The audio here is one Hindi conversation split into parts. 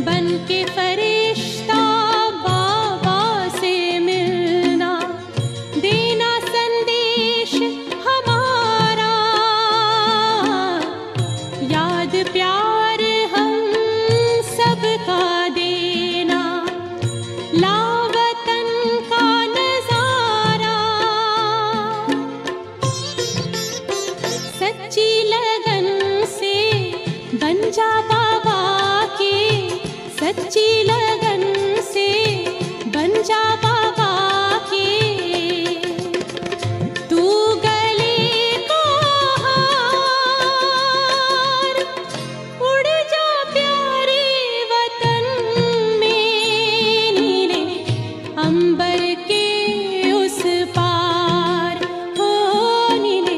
बन के फरिश्ता बाबा से मिलना, देना संदेश हमारा, याद प्यार हम सबका देना, लावतन का नजारा। सच्ची लगन से बन जा बाबा के, सच्ची लगन से बन जा बाबा के। तू गले को हार, उड़ जा प्यारे वतन में, नीले अंबर के उस पार, हो नीले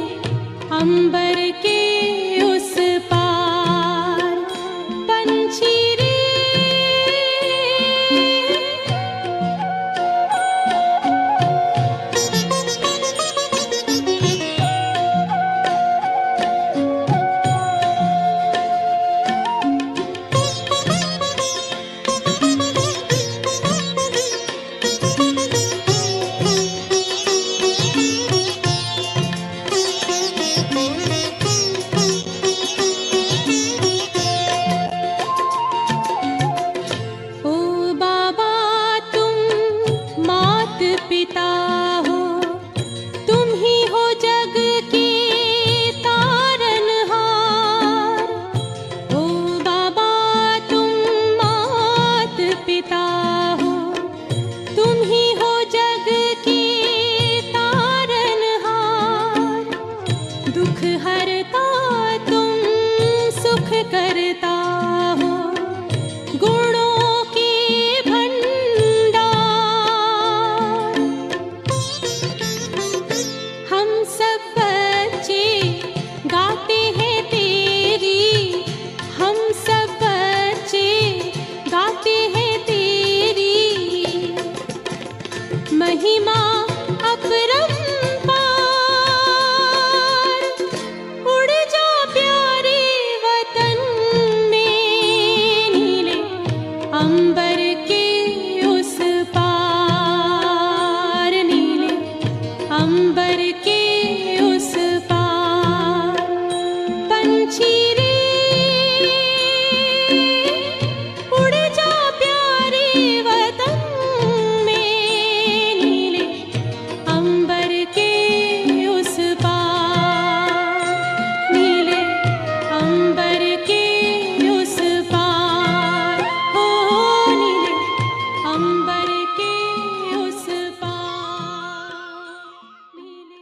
अंबर के उस पार। पंछी रे ओ बाबा तुम मात पिता हो, तुम ही हो जग के तारनहार। ओ बाबा तुम मात पिता हो, तुम ही हो जग के तारनहार। दुख हरता तुम सुख करता हो, गुणों के भंडार। हम सब बच्चे गाते हैं तेरी, हम सब बच्चे गाते हैं तेरी महिमा अपरंपार। उड़ जा प्यारे वतन में, नीले अंबर के उस पार, नीले अंबर के उस पार। पंछी रे उड़ जा प्यारे वतन में, नीले अंबर के उस पार, नीले अंबर के उस पार, हो नीले अंबर के उस पार, नीले।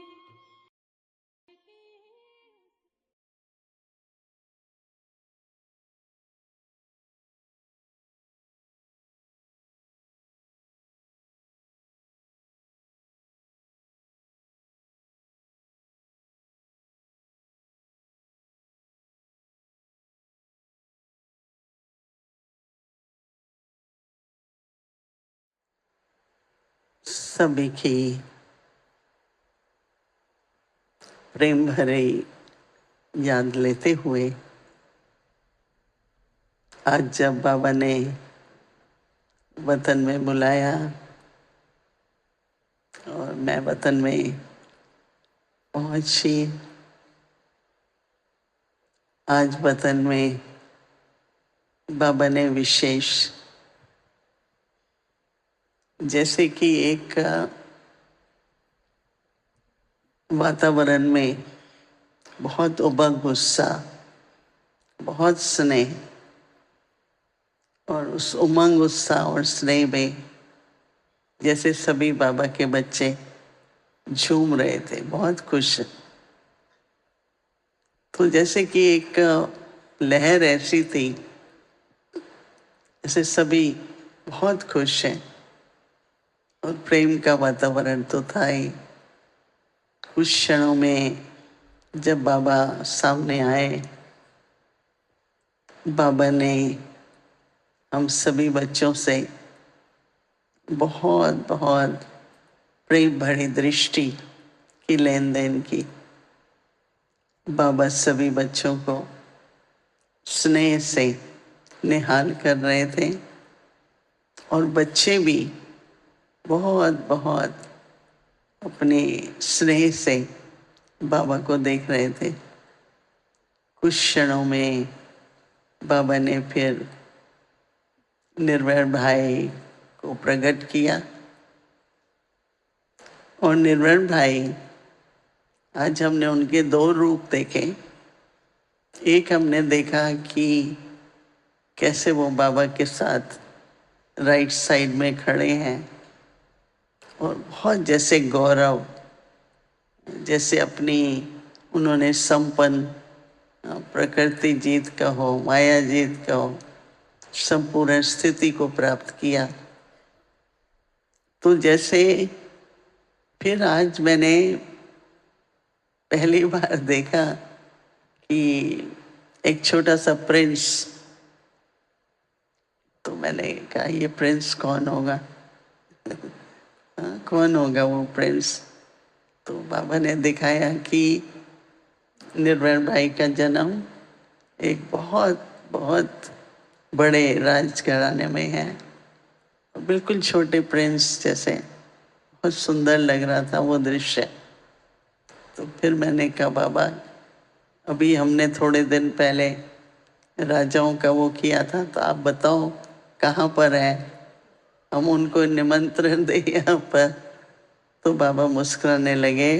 सभी की प्रेम भरे याद लेते हुए आज जब बाबा ने वतन में बुलाया और मैं वतन में पहुंची, आज वतन में बाबा ने विशेष जैसे कि एक वातावरण में बहुत उमंग गुस्सा, बहुत स्नेह, और उस उमंग उत्साह और स्नेह में जैसे सभी बाबा के बच्चे झूम रहे थे, बहुत खुश। तो जैसे कि एक लहर ऐसी थी, जैसे सभी बहुत खुश हैं और प्रेम का वातावरण तो था ही। कुछ क्षणों में जब बाबा सामने आए, बाबा ने हम सभी बच्चों से बहुत बहुत प्रेम भरी दृष्टि की लेन देन की। बाबा सभी बच्चों को स्नेह से निहाल कर रहे थे और बच्चे भी बहुत बहुत अपने स्नेह से बाबा को देख रहे थे। कुछ क्षणों में बाबा ने फिर निर्भय भाई को प्रकट किया और निर्भय भाई, आज हमने उनके दो रूप देखे। एक हमने देखा कि कैसे वो बाबा के साथ राइट साइड में खड़े हैं और बहुत जैसे गौरव, जैसे अपनी उन्होंने संपन्न प्रकृति जीत का हो, माया जीत का हो, संपूर्ण स्थिति को प्राप्त किया। तो जैसे फिर आज मैंने पहली बार देखा कि एक छोटा सा प्रिंस, तो मैंने कहा ये प्रिंस कौन होगा? कौन होगा वो प्रिंस? तो बाबा ने दिखाया कि निर्भय भाई का जन्म एक बहुत बहुत बड़े राजघराने में है। बिल्कुल छोटे प्रिंस जैसे, बहुत सुंदर लग रहा था वो दृश्य। तो फिर मैंने कहा बाबा, अभी हमने थोड़े दिन पहले राजाओं का वो किया था, तो आप बताओ कहाँ पर है, हम उनको निमंत्रण दें यहाँ पर। तो बाबा मुस्कुराने लगे।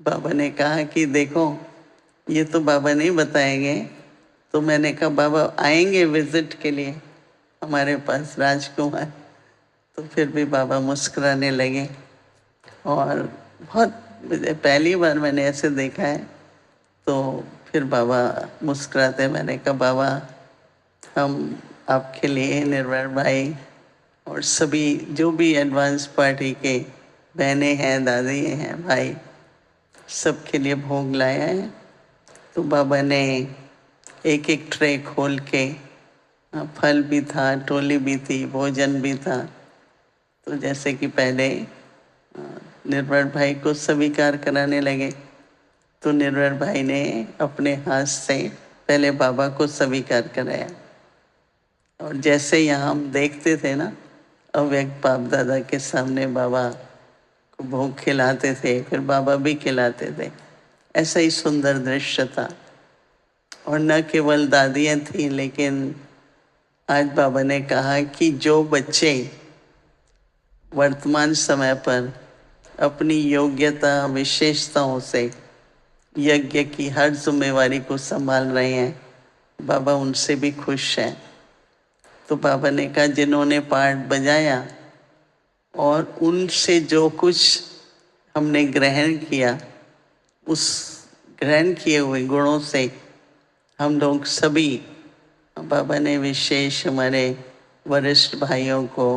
बाबा ने कहा कि देखो ये तो बाबा नहीं बताएंगे। तो मैंने कहा बाबा आएंगे विजिट के लिए हमारे पास राजकुमार। तो फिर भी बाबा मुस्कुराने लगे और बहुत पहली बार मैंने ऐसे देखा है। तो फिर बाबा मुस्कुराते, मैंने कहा बाबा हम आपके लिए निर्भय भाई और सभी जो भी एडवांस पार्टी के बहनें हैं, दादी हैं, भाई, सबके लिए भोग लाया है। तो बाबा ने एक एक ट्रे खोल के, फल भी था, टोली भी थी, भोजन भी था। तो जैसे कि पहले निर्भय भाई को स्वीकार कराने लगे, तो निर्भय भाई ने अपने हाथ से पहले बाबा को स्वीकार कराया। और जैसे यहाँ हम देखते थे ना, अव्यक्त बाप दादा के सामने बाबा को भोग खिलाते थे, फिर बाबा भी खिलाते थे, ऐसा ही सुंदर दृश्य था। और न केवल दादियाँ थीं, लेकिन आज बाबा ने कहा कि जो बच्चे वर्तमान समय पर अपनी योग्यता विशेषताओं से यज्ञ की हर जिम्मेवारी को संभाल रहे हैं, बाबा उनसे भी खुश हैं। तो बाबा ने कहा जिन्होंने पार्ट बजाया और उनसे जो कुछ हमने ग्रहण किया, उस ग्रहण किए हुए गुणों से हम लोग सभी, बाबा ने विशेष हमारे वरिष्ठ भाइयों को,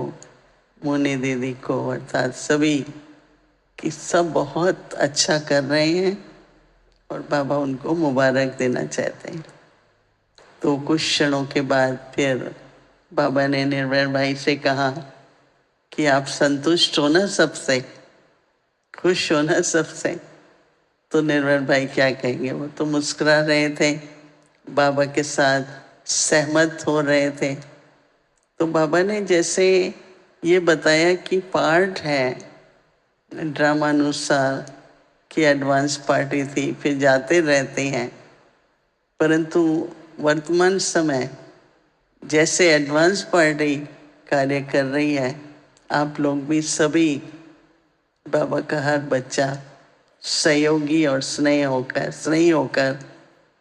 मुनि दीदी को, अर्थात सभी कि सब बहुत अच्छा कर रहे हैं और बाबा उनको मुबारक देना चाहते हैं। तो कुछ क्षणों के बाद फिर बाबा ने निर्भय भाई से कहा कि आप संतुष्ट हो ना सबसे, खुश हो ना सबसे? तो निर्भय भाई क्या कहेंगे, वो तो मुस्कुरा रहे थे, बाबा के साथ सहमत हो रहे थे। तो बाबा ने जैसे ये बताया कि पार्ट है ड्रामानुसार कि एडवांस पार्टी थी, फिर जाते रहते हैं, परंतु वर्तमान समय जैसे एडवांस पार्टी कार्य कर रही है, आप लोग भी सभी, बाबा का हर बच्चा सहयोगी और स्नेही होकर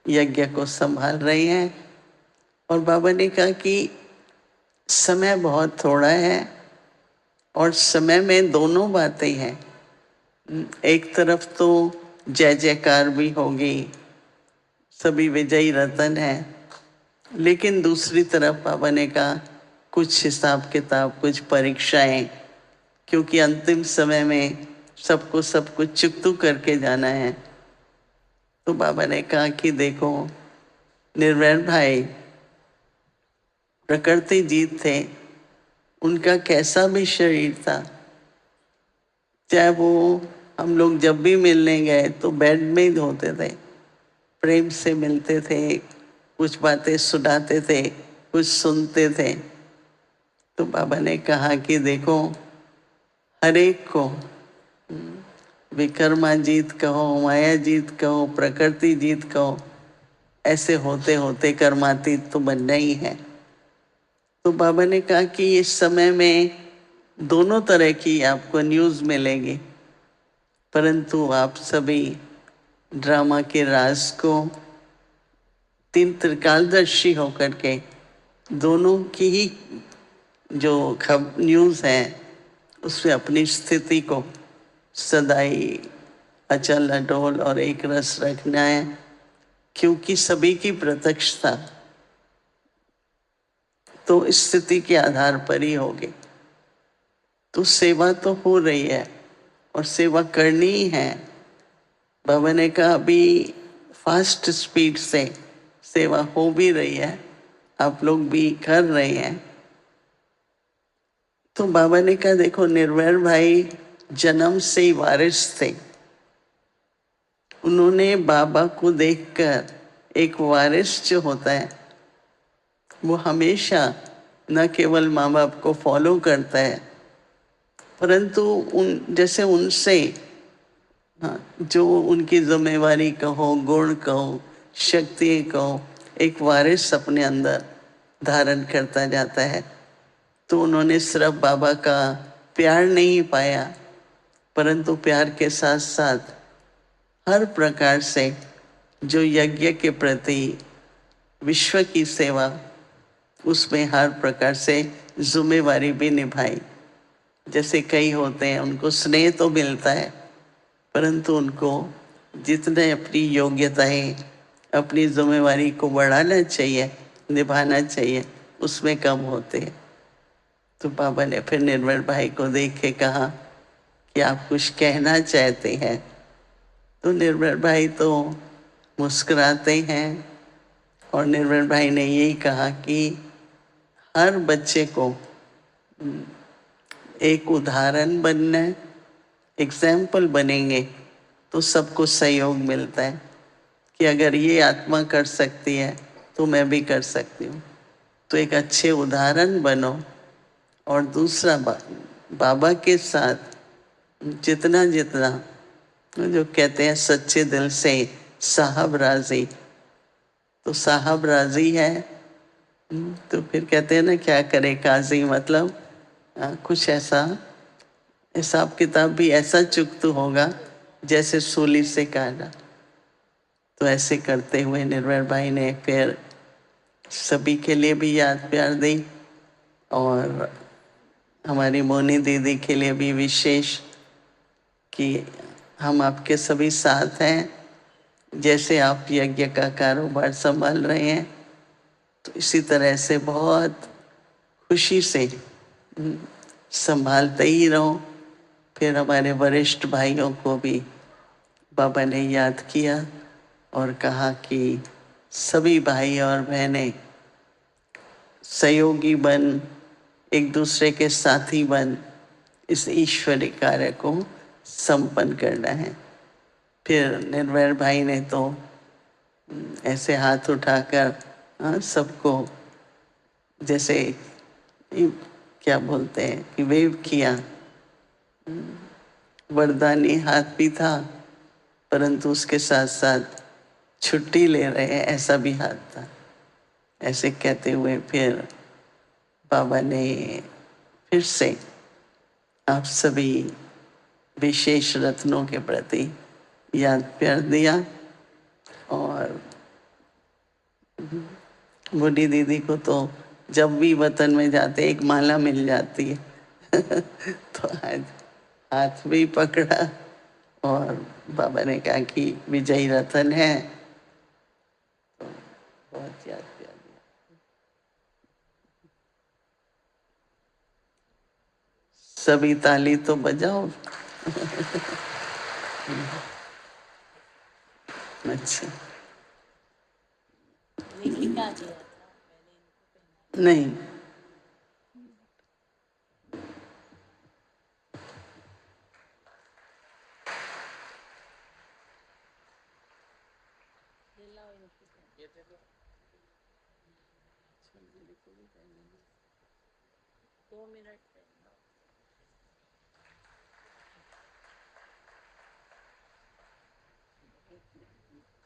यज्ञ को संभाल रहे हैं। और बाबा ने कहा कि समय बहुत थोड़ा है और समय में दोनों बातें हैं। एक तरफ तो जय जयकार भी होगी, सभी विजयी रतन है, लेकिन दूसरी तरफ बाबा ने कहा कुछ हिसाब किताब, कुछ परीक्षाएं, क्योंकि अंतिम समय में सबको सब कुछ चुकतू करके जाना है। तो बाबा ने कहा कि देखो निर्भय भाई प्रकृति जीत थे, उनका कैसा भी शरीर था, चाहे वो हम लोग जब भी मिलने गए तो बेड में ही होते थे, प्रेम से मिलते थे, कुछ बातें सुनाते थे, कुछ सुनते थे। तो बाबा ने कहा कि देखो, हर एक को विकर्मा जीत कहो, माया जीत कहो, प्रकृति जीत कहो, ऐसे होते होते कर्मातीत तो बनना ही है। तो बाबा ने कहा कि इस समय में दोनों तरह की आपको न्यूज़ मिलेगी, परंतु आप सभी ड्रामा के राज को तीन त्रिकालदर्शी होकर के दोनों की ही जो न्यूज़ है उसमें अपनी स्थिति को सदाई अचल अडोल और एक रस रखना है, क्योंकि सभी की प्रत्यक्षता तो स्थिति के आधार पर ही होगी। तो सेवा तो हो रही है और सेवा करनी ही है। बाबा ने कहा अभी फास्ट स्पीड से सेवा हो भी रही है, आप लोग भी कर रहे हैं। तो बाबा ने कहा देखो, निर्वैर भाई जन्म से ही वारिस थे। उन्होंने बाबा को देखकर, एक वारिस जो होता है वो हमेशा न केवल माँ बाप को फॉलो करता है, परंतु उन जैसे उनसे, हाँ, जो उनकी जिम्मेवारी कहो, गुण कहो, शक्ति कहो, एक वारिस अपने अंदर धारण करता जाता है। तो उन्होंने सिर्फ बाबा का प्यार नहीं पाया, परंतु प्यार के साथ साथ हर प्रकार से जो यज्ञ के प्रति विश्व की सेवा, उसमें हर प्रकार से जिम्मेवारी भी निभाई। जैसे कई होते हैं उनको स्नेह तो मिलता है, परंतु उनको जितने अपनी योग्यताएं, अपनी जिम्मेवारी को बढ़ाना चाहिए, निभाना चाहिए, उसमें कम होते हैं। तो बाबा ने फिर निर्मल भाई को देख के कहा कि आप कुछ कहना चाहते हैं। तो निर्मल भाई तो मुस्कुराते हैं और निर्मल भाई ने यही कहा कि हर बच्चे को एक उदाहरण बनना है, एग्जाम्पल बनेंगे तो सबको सहयोग मिलता है कि अगर ये आत्मा कर सकती है तो मैं भी कर सकती हूँ। तो एक अच्छे उदाहरण बनो और दूसरा बाबा के साथ जितना जितना, जो कहते हैं सच्चे दिल से साहब राजी, तो साहब राजी है तो फिर कहते हैं ना क्या करे काजी, मतलब कुछ ऐसा हिसाब किताब भी ऐसा चुकत होगा जैसे सूली से काटा। तो ऐसे करते हुए निर्भय भाई ने फिर सभी के लिए भी याद प्यार दी और हमारी मोनी दीदी के लिए भी विशेष कि हम आपके सभी साथ हैं। जैसे आप यज्ञ का कारोबार संभाल रहे हैं तो इसी तरह से बहुत खुशी से संभालते ही रहो। फिर हमारे वरिष्ठ भाइयों को भी बाबा ने याद किया और कहा कि सभी भाई और बहनें सहयोगी बन, एक दूसरे के साथी बन, इस ईश्वरी कार्य को संपन्न करना है। फिर निर्भय भाई ने तो ऐसे हाथ उठाकर सबको जैसे क्या बोलते हैं कि वेव किया। वरदानी हाथ भी था, परंतु उसके साथ साथ छुट्टी ले रहे हैं ऐसा भी हाथ था। ऐसे कहते हुए फिर बाबा ने फिर से आप सभी विशेष रत्नों के प्रति याद प्यार दिया और बूढ़ी दीदी को तो जब भी वतन में जाते एक माला मिल जाती है तो आज हाथ भी पकड़ा और बाबा ने कहा कि विजयी रतन है, तो बहुत याद प्यार दिया। सभी ताली तो बजाओ अच्छा नहीं, मंजूरी को भी टाइम है, 2 मिनट टाइम। एक मिनट।